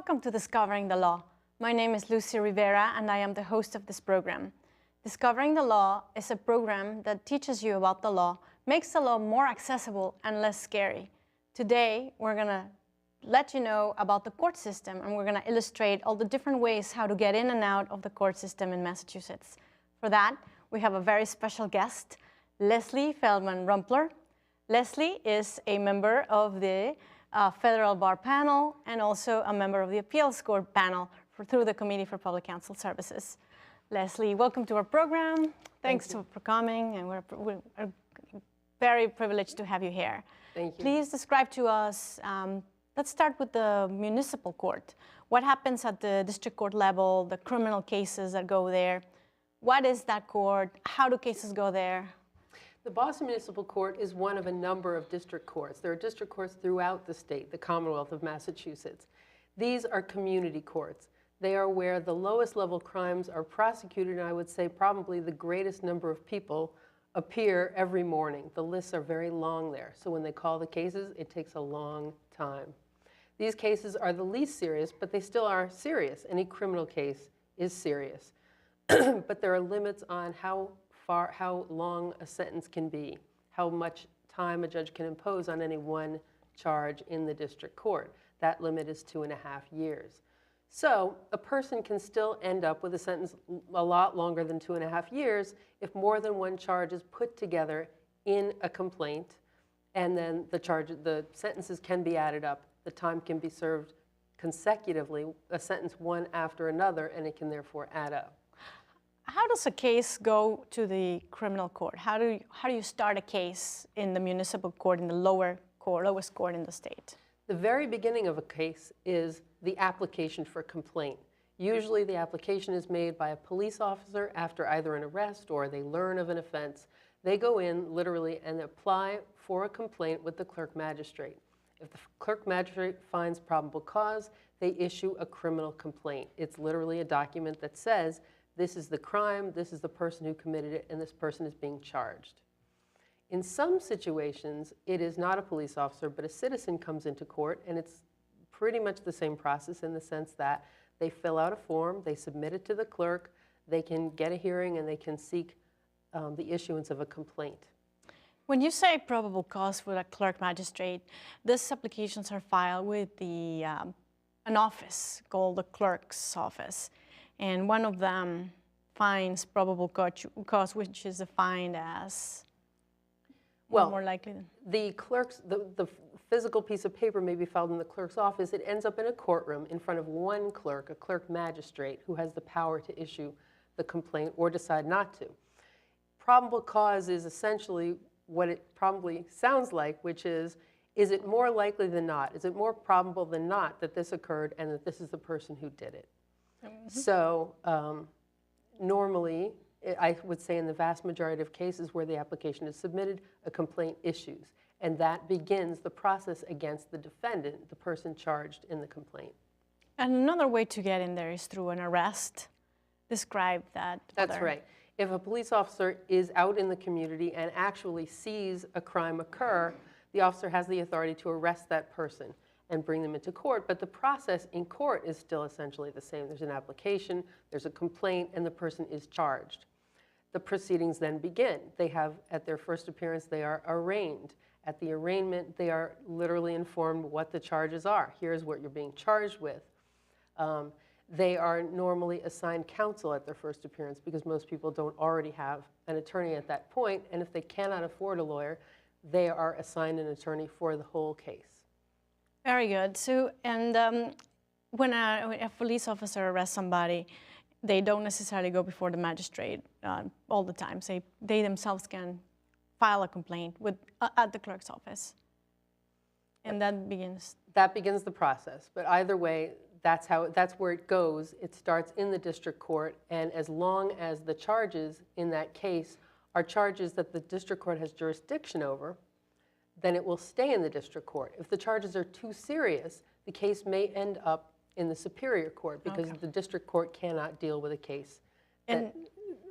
Welcome to Discovering the Law. My name is Lucy Rivera and I am the host of this program. Discovering the Law is a program that teaches you about the law, makes the law more accessible and less scary. Today, we're going to let you know about the court system and we're going to illustrate all the different ways how to get in and out of the court system in Massachusetts. For that, we have a very special guest, Leslie Feldman-Rumpler. Leslie is a member of the Federal Bar Panel and also a member of the Appeals Court Panel through the Committee for Public Counsel Services. Leslie, welcome to our program. Thanks for coming, and we're very privileged to have you here. Thank you. Please describe to us, let's start with the municipal court. What happens at the district court level, the criminal cases that go there? What is that court? How do cases go there? The Boston Municipal Court is one of a number of district courts. There are district courts throughout the state, the Commonwealth of Massachusetts. These are community courts. They are where the lowest level crimes are prosecuted, and I would say probably the greatest number of people appear every morning. The lists are very long there, so when they call the cases, it takes a long time. These cases are the least serious, but they still are serious. Any criminal case is serious. But there are limits on how long a sentence can be, how much time a judge can impose on any one charge in the district court. That limit is 2.5 years. So a person can still end up with a sentence a lot longer than 2.5 years if more than one charge is put together in a complaint, and then the sentences can be added up. The time can be served consecutively, a sentence one after another, and it can therefore add up. How does a case go to the criminal court? How do you start a case in the municipal court, in the lowest court in the state? The very beginning of a case is the application for complaint. Usually the application is made by a police officer after either an arrest or they learn of an offense. They go in literally and apply for a complaint with the clerk magistrate. If the clerk magistrate finds probable cause, they issue a criminal complaint. It's literally a document that says, this is the crime, this is the person who committed it, and this person is being charged. In some situations, it is not a police officer, but a citizen comes into court, and it's pretty much the same process in the sense that they fill out a form, they submit it to the clerk, they can get a hearing, and they can seek the issuance of a complaint. When you say probable cause with a clerk magistrate, these applications are filed with an office called the clerk's office. And one of them finds probable cause, which is defined as more likely. The physical piece of paper may be filed in the clerk's office. It ends up in a courtroom in front of one clerk, a clerk magistrate, who has the power to issue the complaint or decide not to. Probable cause is essentially what it probably sounds like, which is it more likely than not? Is it more probable than not that this occurred and that this is the person who did it? Mm-hmm. So normally, I would say in the vast majority of cases where the application is submitted, a complaint issues. And that begins the process against the defendant, the person charged in the complaint. And another way to get in there is through an arrest. Describe that. That's right. If a police officer is out in the community and actually sees a crime occur, the officer has the authority to arrest that person and bring them into court, but the process in court is still essentially the same. There's an application, there's a complaint, and the person is charged. The proceedings then begin. They have, at their first appearance, they are arraigned. At the arraignment, they are literally informed what the charges are. Here's what you're being charged with. They are normally assigned counsel at their first appearance because most people don't already have an attorney at that point, and if they cannot afford a lawyer, they are assigned an attorney for the whole case. Very good. So, and when a police officer arrests somebody, they don't necessarily go before the magistrate all the time. So they themselves can file a complaint at the clerk's office, and that begins. That begins the process. But either way, that's where it goes. It starts in the district court, and as long as the charges in that case are charges that the district court has jurisdiction over, then it will stay in the district court. If the charges are too serious, the case may end up in the superior court because the district court cannot deal with a case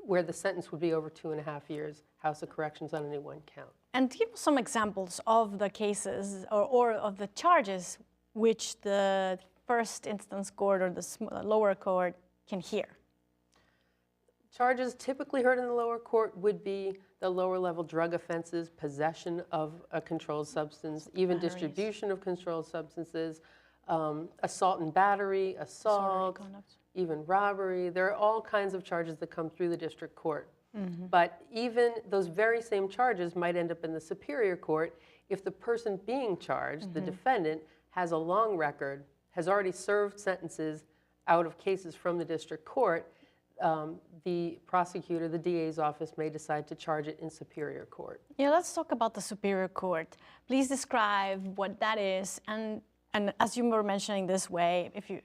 where the sentence would be over 2.5 years, House of Corrections on any one count. And give some examples of the cases or of the charges which the first instance court or the lower court can hear? Charges typically heard in the lower court would be the lower level drug offenses, possession of a controlled substance, even distribution of controlled substances, assault and battery, assault, even robbery. There are all kinds of charges that come through the district court. But even those very same charges might end up in the superior court if the person being charged, the defendant, has a long record, has already served sentences out of cases from the district court. The prosecutor, the DA's office, may decide to charge it in superior court. Yeah, let's talk about the superior court. Please describe what that is, and as you were mentioning this way, if you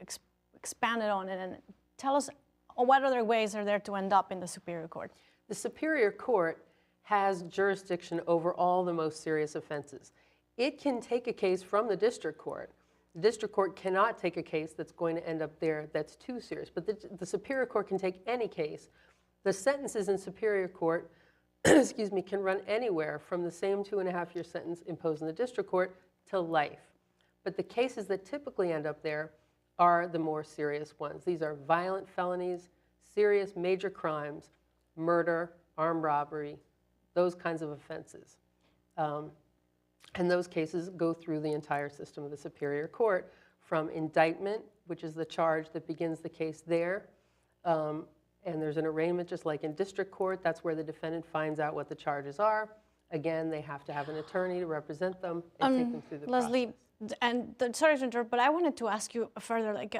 expand it on it, and tell us what other ways are there to end up in the superior court. The superior court has jurisdiction over all the most serious offenses. It can take a case from the district court. The district court cannot take a case that's going to end up there that's too serious, but the superior court can take any case. The sentences in superior court, excuse me, can run anywhere from the same 2.5-year sentence imposed in the district court to life. But the cases that typically end up there are the more serious ones. These are violent felonies, serious major crimes, murder, armed robbery, those kinds of offenses. And those cases go through the entire system of the superior court, from indictment, which is the charge that begins the case there, and there's an arraignment just like in district court. That's where the defendant finds out what the charges are. Again, they have to have an attorney to represent them and take them through the Leslie, process. And sorry to interrupt, but I wanted to ask you further, like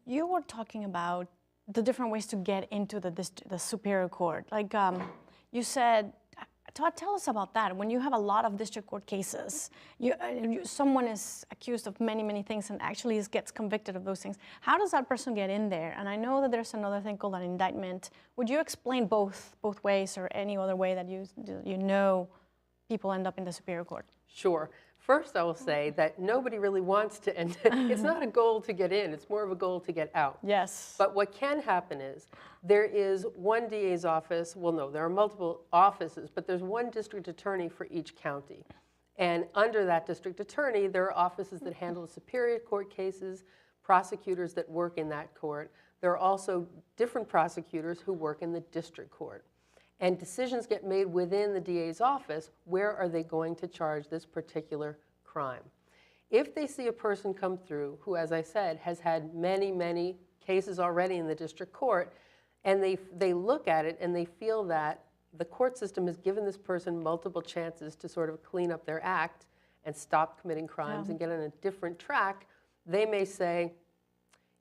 you were talking about the different ways to get into the superior court. Like you said, tell us about that. When you have a lot of district court cases, someone is accused of many, many things and actually gets convicted of those things. How does that person get in there? And I know that there's another thing called an indictment. Would you explain both ways, or any other way that you know people end up in the superior court? Sure. First, I will say that nobody really wants to end. It's not a goal to get in. It's more of a goal to get out. Yes. But what can happen is there is one DA's office. Well, no, there are multiple offices, but there's one district attorney for each county. And under that district attorney, there are offices that handle superior court cases, prosecutors that work in that court. There are also different prosecutors who work in the district court. And decisions get made within the DA's office. Where are they going to charge this particular crime? If they see a person come through who, as I said, has had many, many cases already in the district court, and they look at it and they feel that the court system has given this person multiple chances to sort of clean up their act and stop committing crimes and get on a different track, they may say,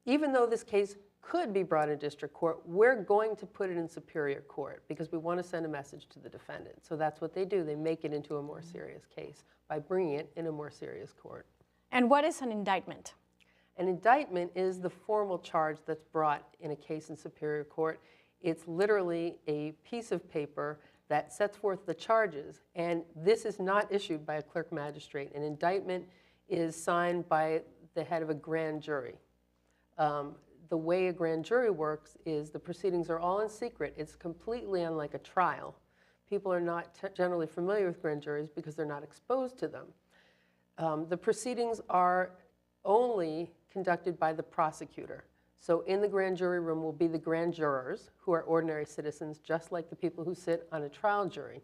even though this case could be brought in district court, we're going to put it in superior court because we want to send a message to the defendant. So that's what they do. They make it into a more serious case by bringing it in a more serious court. And what is an indictment? An indictment is the formal charge that's brought in a case in superior court. It's literally a piece of paper that sets forth the charges, and this is not issued by a clerk magistrate. An indictment is signed by the head of a grand jury. The way a grand jury works is the proceedings are all in secret. It's completely unlike a trial. People are not generally familiar with grand juries because they're not exposed to them. The proceedings are only conducted by the prosecutor. So in the grand jury room will be the grand jurors, who are ordinary citizens, just like the people who sit on a trial jury.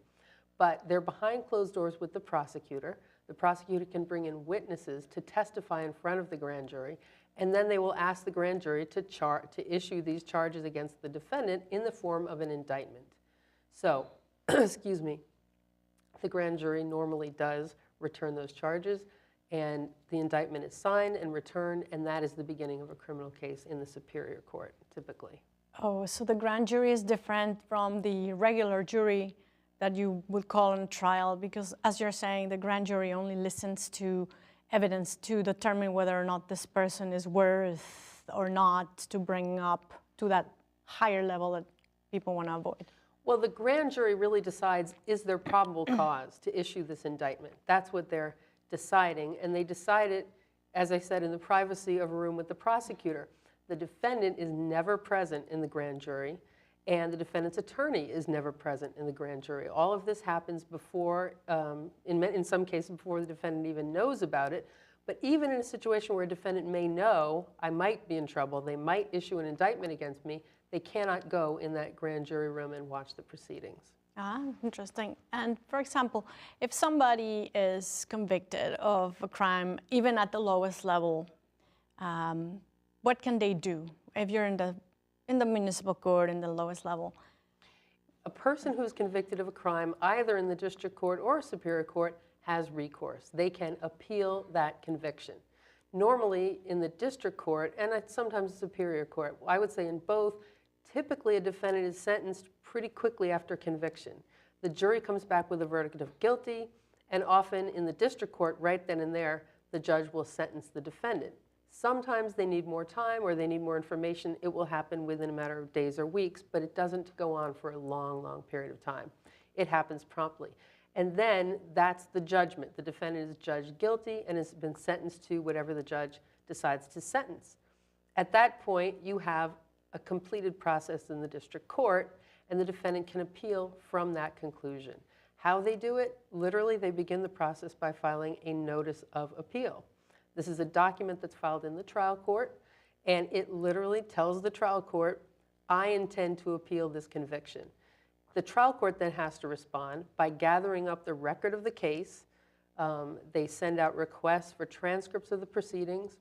But they're behind closed doors with the prosecutor. The prosecutor can bring in witnesses to testify in front of the grand jury, and then they will ask the grand jury to issue these charges against the defendant in the form of an indictment. So, excuse me, the grand jury normally does return those charges, and the indictment is signed and returned, and that is the beginning of a criminal case in the superior court, typically. Oh, so the grand jury is different from the regular jury that you would call on trial, because as you're saying, the grand jury only listens to evidence to determine whether or not this person is worth or not to bring up to that higher level that people want to avoid. Well, the grand jury really decides, is there probable cause to issue this indictment? That's what they're deciding, and they decide it, as I said, in the privacy of a room with the prosecutor. The defendant is never present in the grand jury, and the defendant's attorney is never present in the grand jury. All of this happens before, in some cases, before the defendant even knows about it, But even in a situation where a defendant may know, I might be in trouble, they might issue an indictment against me, they cannot go in that grand jury room and watch the proceedings. Ah, interesting. And for example, if somebody is convicted of a crime, even at the lowest level, what can they do if you're in the municipal court in the lowest level? A person who's convicted of a crime, either in the district court or superior court, has recourse. They can appeal that conviction. Normally, in the district court, and sometimes the superior court, I would say in both, typically a defendant is sentenced pretty quickly after conviction. The jury comes back with a verdict of guilty, and often in the district court, right then and there, the judge will sentence the defendant. Sometimes they need more time or they need more information. It will happen within a matter of days or weeks, but it doesn't go on for a long, long period of time. It happens promptly. And then that's the judgment. The defendant is judged guilty and has been sentenced to whatever the judge decides to sentence. At that point, you have a completed process in the district court, and the defendant can appeal from that conclusion. How they do it? Literally, they begin the process by filing a notice of appeal. This is a document that's filed in the trial court, and it literally tells the trial court, I intend to appeal this conviction. The trial court then has to respond by gathering up the record of the case. They send out requests for transcripts of the proceedings.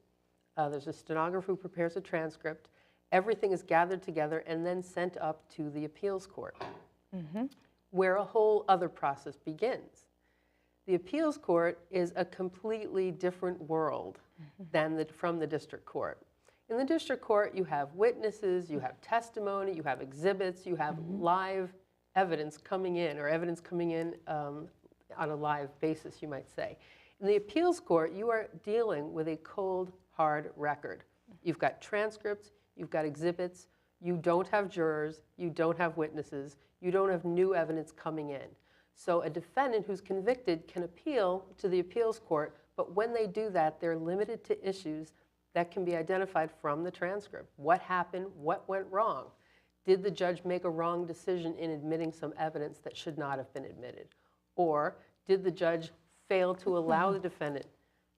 There's a stenographer who prepares a transcript. Everything is gathered together and then sent up to the appeals court, where a whole other process begins. The appeals court is a completely different world than from the district court. In the district court, you have witnesses, you have testimony, you have exhibits, you have live evidence coming in, or evidence coming in on a live basis, you might say. In the appeals court, you are dealing with a cold, hard record. You've got transcripts, you've got exhibits, you don't have jurors, you don't have witnesses, you don't have new evidence coming in. So a defendant who's convicted can appeal to the appeals court, but when they do that, they're limited to issues that can be identified from the transcript. What happened? What went wrong? Did the judge make a wrong decision in admitting some evidence that should not have been admitted? Or did the judge fail to allow the defendant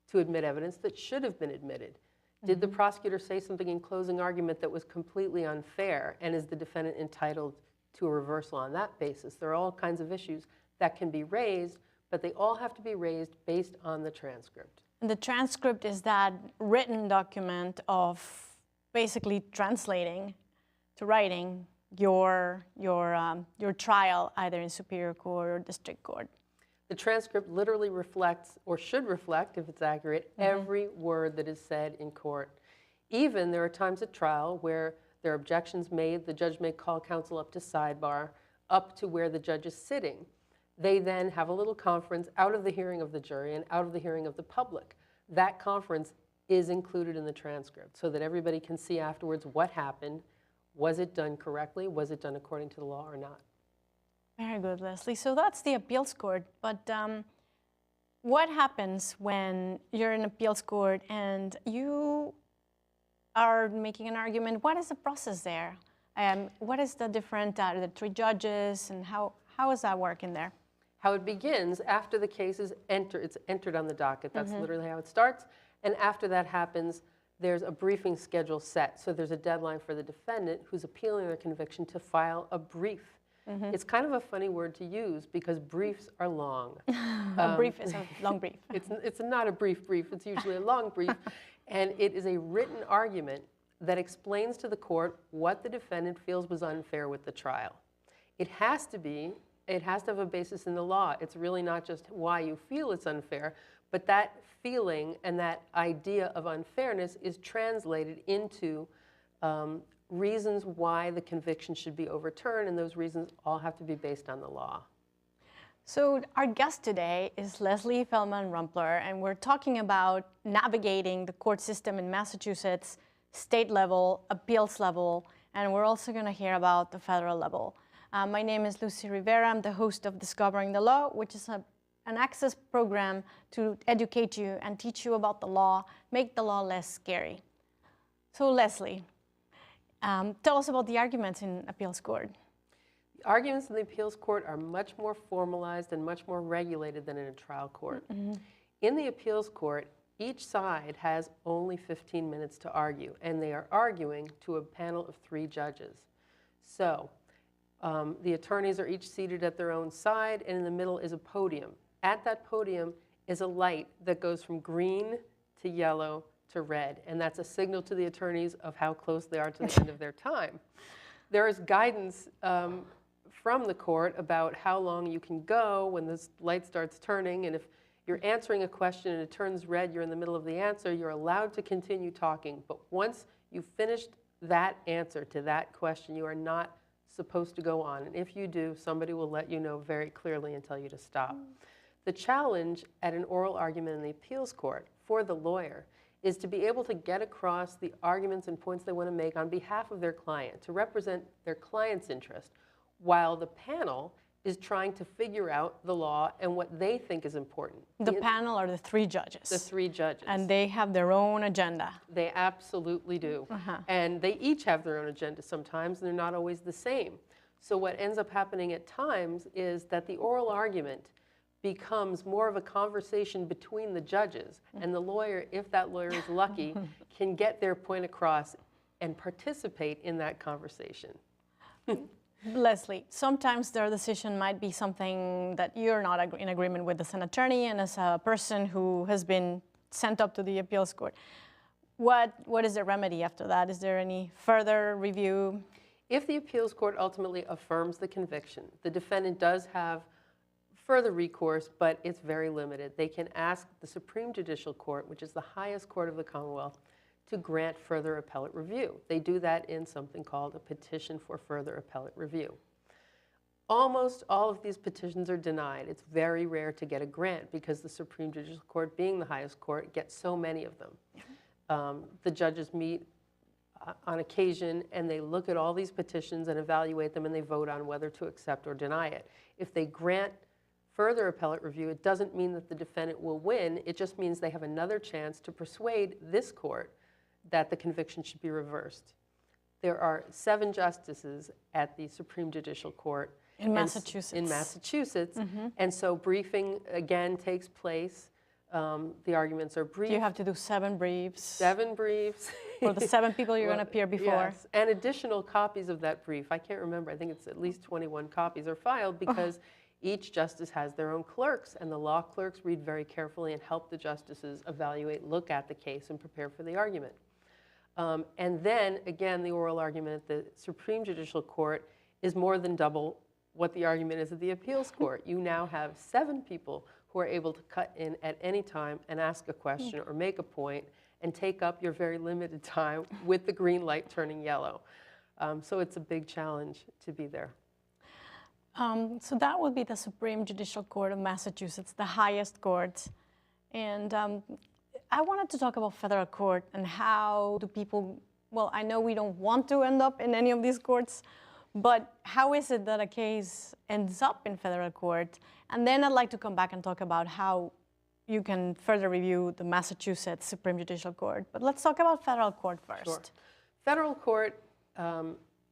to admit evidence that should have been admitted? Did the prosecutor say something in closing argument that was completely unfair, and is the defendant entitled to a reversal on that basis? There are all kinds of issues that can be raised, but they all have to be raised based on the transcript. And the transcript is that written document of basically translating to writing your trial, either in superior court or district court. The transcript literally reflects, or should reflect, if it's accurate, every word that is said in court. Even there are times at trial where there are objections made, the judge may call counsel up to sidebar, up to where the judge is sitting. They then have a little conference out of the hearing of the jury and out of the hearing of the public. That conference is included in the transcript so that everybody can see afterwards what happened. Was it done correctly? Was it done according to the law or not? Very good, Leslie. So that's the appeals court. But what happens when you're in appeals court and you are making an argument? What is the process there? What is the different, the three judges, and how does that work in there? How it begins after the case is it's entered on the docket. That's literally how it starts. And after that happens, there's a briefing schedule set. So there's a deadline for the defendant who's appealing their conviction to file a brief. It's kind of a funny word to use because briefs are long. A brief is a long brief. It's not a brief, it's usually a long brief. And it is a written argument that explains to the court what the defendant feels was unfair with the trial. It has to have a basis in the law. It's really not just why you feel it's unfair, but that feeling and that idea of unfairness is translated into reasons why the conviction should be overturned, and those reasons all have to be based on the law. So our guest today is Leslie Feldman-Rumpler, and we're talking about navigating the court system in Massachusetts, state level, appeals level, and we're also going to hear about the federal level. My name is Lucy Rivera. I'm the host of Discovering the Law, which is an access program to educate you and teach you about the law, make the law less scary. So Leslie, tell us about the arguments in appeals court. The arguments in the appeals court are much more formalized and much more regulated than in a trial court. In the appeals court, Each side has only 15 minutes to argue, and they are arguing to a panel of 3 judges. So the attorneys are each seated at their own side, and in the middle is a podium. At that podium is a light that goes from green to yellow to red, and that's a signal to the attorneys of how close they are to the end of their time. There is guidance from the court about how long you can go when this light starts turning, and if you're answering a question and it turns red, you're in the middle of the answer, you're allowed to continue talking. But once you've finished that answer to that question, you are not supposed to go on. And if you do, somebody will let you know very clearly and tell you to stop. The challenge at an oral argument in the appeals court for the lawyer is to be able to get across the arguments and points they want to make on behalf of their client, to represent their client's interest, while the panel is trying to figure out the law and what they think is important. The panel are the 3 judges. The 3 judges. And they have their own agenda. They absolutely do. And they each have their own agenda sometimes, and they're not always the same. So what ends up happening at times is that the oral argument becomes more of a conversation between the judges, and the lawyer, if that lawyer is lucky, can get their point across and participate in that conversation. Leslie, sometimes their decision might be something that you're not in agreement with as an attorney and as a person who has been sent up to the appeals court. What is the remedy after that? Is there any further review? If the appeals court ultimately affirms the conviction, the defendant does have further recourse, but it's very limited. They can ask the Supreme Judicial Court, which is the highest court of the Commonwealth, to grant further appellate review. They do that in something called a petition for further appellate review. Almost all of these petitions are denied. It's very rare to get a grant because the Supreme Judicial Court, being the highest court, gets so many of them. The judges meet on occasion and they look at all these petitions and evaluate them and they vote on whether to accept or deny it. If they grant further appellate review, it doesn't mean that the defendant will win. It just means they have another chance to persuade this court that the conviction should be reversed. There are 7 justices at the Supreme Judicial Court. In Massachusetts. In Massachusetts. And so briefing, again, takes place. The arguments are briefed. You have to do 7 briefs. 7 briefs. For the 7 people you're going to appear before. Yes, and additional copies of that brief. I can't remember. I think it's at least 21 copies are filed because each justice has their own clerks, and the law clerks read very carefully and help the justices evaluate, look at the case, and prepare for the argument. And then, again, the oral argument at the Supreme Judicial Court is more than double what the argument is at the appeals court. You now have 7 people who are able to cut in at any time and ask a question or make a point and take up your very limited time with the green light turning yellow. So it's a big challenge to be there. So that would be the Supreme Judicial Court of Massachusetts, the highest court. And I wanted to talk about federal court and how do people, well, I know we don't want to end up in any of these courts, but how is it that a case ends up in federal court? And then I'd like to come back and talk about how you can further review the Massachusetts Supreme Judicial Court. But let's talk about federal court first. Sure. Federal court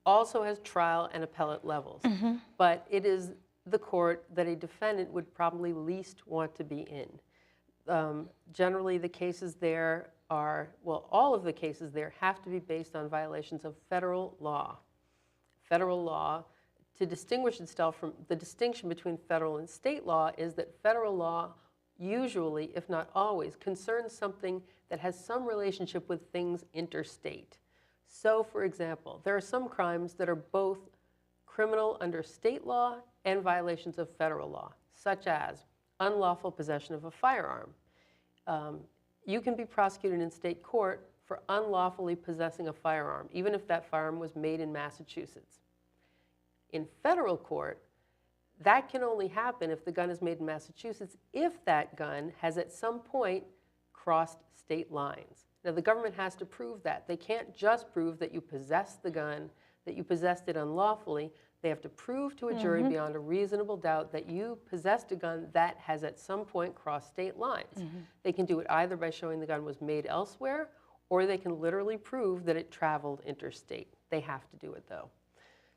also has trial and appellate levels, but it is the court that a defendant would probably least want to be in. Generally, the cases there are, well, all of the cases there have to be based on violations of federal law. Federal law, to distinguish itself from the distinction between federal and state law, is that federal law usually, if not always, concerns something that has some relationship with things interstate. So, for example, there are some crimes that are both criminal under state law and violations of federal law, such as unlawful possession of a firearm. You can be prosecuted in state court for unlawfully possessing a firearm, even if that firearm was made in Massachusetts. In federal court, that can only happen if the gun is made in Massachusetts, if that gun has at some point crossed state lines. Now, the government has to prove that. They can't just prove that you possessed the gun, that you possessed it unlawfully. They have to prove to a jury beyond a reasonable doubt that you possessed a gun that has at some point crossed state lines. They can do it either by showing the gun was made elsewhere, or they can literally prove that it traveled interstate. They have to do it, though.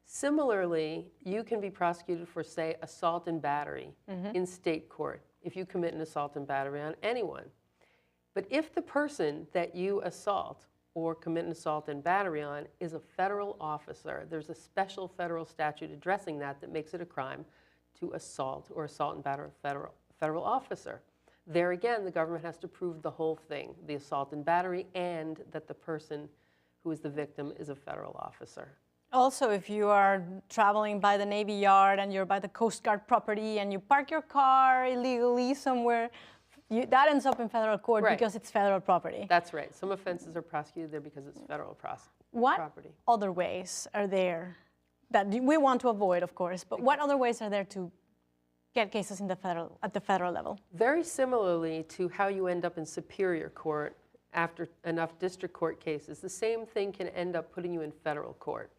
Similarly, you can be prosecuted for, say, assault and battery in state court if you commit an assault and battery on anyone. But if the person that you assault or commit an assault and battery on is a federal officer, there's a special federal statute addressing that makes it a crime to assault or assault and batter a federal officer. There again, the government has to prove the whole thing, the assault and battery, and that the person who is the victim is a federal officer. Also, if you are traveling by the Navy Yard and you're by the Coast Guard property and you park your car illegally somewhere, that ends up in federal court because it's federal property. That's right. Some offenses are prosecuted there because it's federal property. What other ways are there that we want to avoid, of course, but what other ways are there to get cases at the federal level? Very similarly to how you end up in superior court after enough district court cases, the same thing can end up putting you in federal court.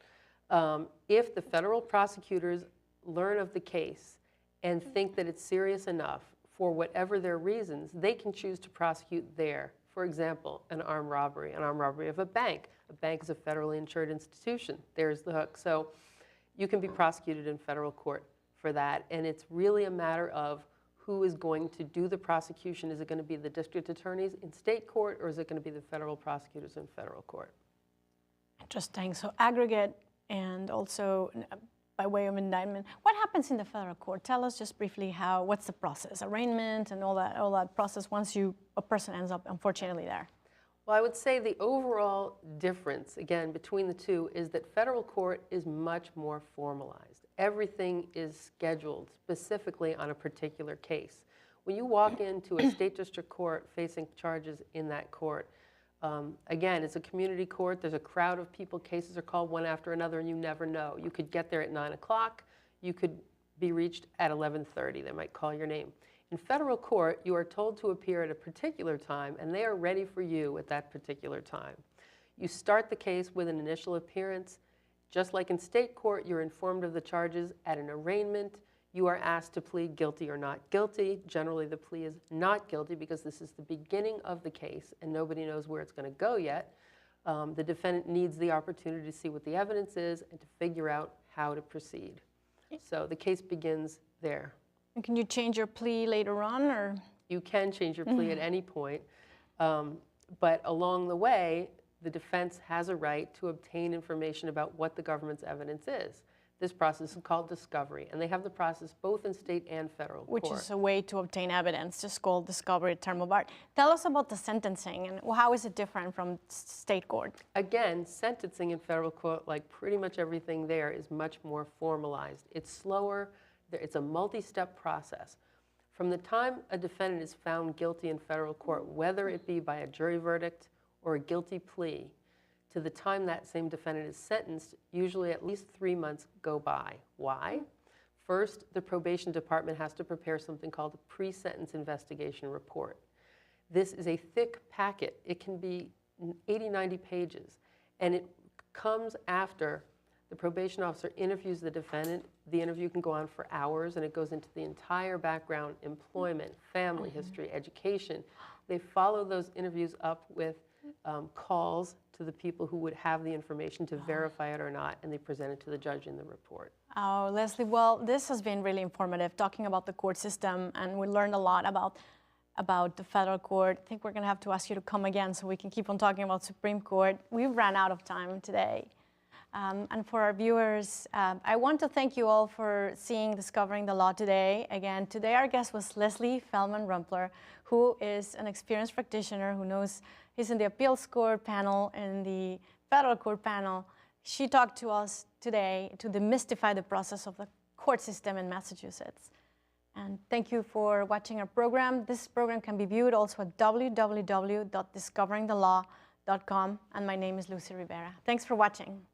If the federal prosecutors learn of the case and think that it's serious enough, for whatever their reasons, they can choose to prosecute there. For example, an armed robbery of a bank. A bank is a federally insured institution. There's the hook. So you can be prosecuted in federal court for that. And it's really a matter of who is going to do the prosecution. Is it going to be the district attorneys in state court, or is it going to be the federal prosecutors in federal court? Interesting. So aggregate and also by way of indictment. What happens in the federal court? Tell us just briefly what's the process, arraignment and all that process once a person ends up, unfortunately, there. Well, I would say the overall difference, again, between the two is that federal court is much more formalized. Everything is scheduled specifically on a particular case. When you walk into a state district court facing charges in that court, again, it's a community court. There's a crowd of people. Cases are called one after another, and you never know. You could get there at 9 o'clock. You could be reached at 11:30. They might call your name. In federal court, you are told to appear at a particular time, and they are ready for you at that particular time. You start the case with an initial appearance. Just like in state court, you're informed of the charges at an arraignment. You are asked to plead guilty or not guilty. Generally, the plea is not guilty because this is the beginning of the case and nobody knows where it's going to go yet. The defendant needs the opportunity to see what the evidence is and to figure out how to proceed. So the case begins there. And can you change your plea later on, or? You can change your plea at any point, but along the way, the defense has a right to obtain information about what the government's evidence is. This process is called discovery, and they have the process both in state and federal court. Which is a way to obtain evidence, just called discovery, a term of art. Tell us about the sentencing, and how is it different from state court? Again, sentencing in federal court, like pretty much everything there, is much more formalized. It's slower. It's a multi-step process. From the time a defendant is found guilty in federal court, whether it be by a jury verdict or a guilty plea, to the time that same defendant is sentenced, usually at least 3 months go by. Why? First, the probation department has to prepare something called a pre-sentence investigation report. This is a thick packet. It can be 80, 90 pages, and it comes after the probation officer interviews the defendant. The interview can go on for hours, and it goes into the entire background, employment, family history, education. They follow those interviews up with calls to the people who would have the information to verify it or not, and they present it to the judge in the report. Oh, Leslie, well, this has been really informative, talking about the court system, and we learned a lot about the federal court. I think we're going to have to ask you to come again so we can keep on talking about Supreme Court. We've ran out of time today. And for our viewers, I want to thank you all for seeing Discovering the Law today. Again, today our guest was Leslie Feldman-Rumpler, who is an experienced practitioner who knows he's in the appeals court panel and the federal court panel. She talked to us today to demystify the process of the court system in Massachusetts. And thank you for watching our program. This program can be viewed also at www.discoveringthelaw.com. And my name is Lucy Rivera. Thanks for watching.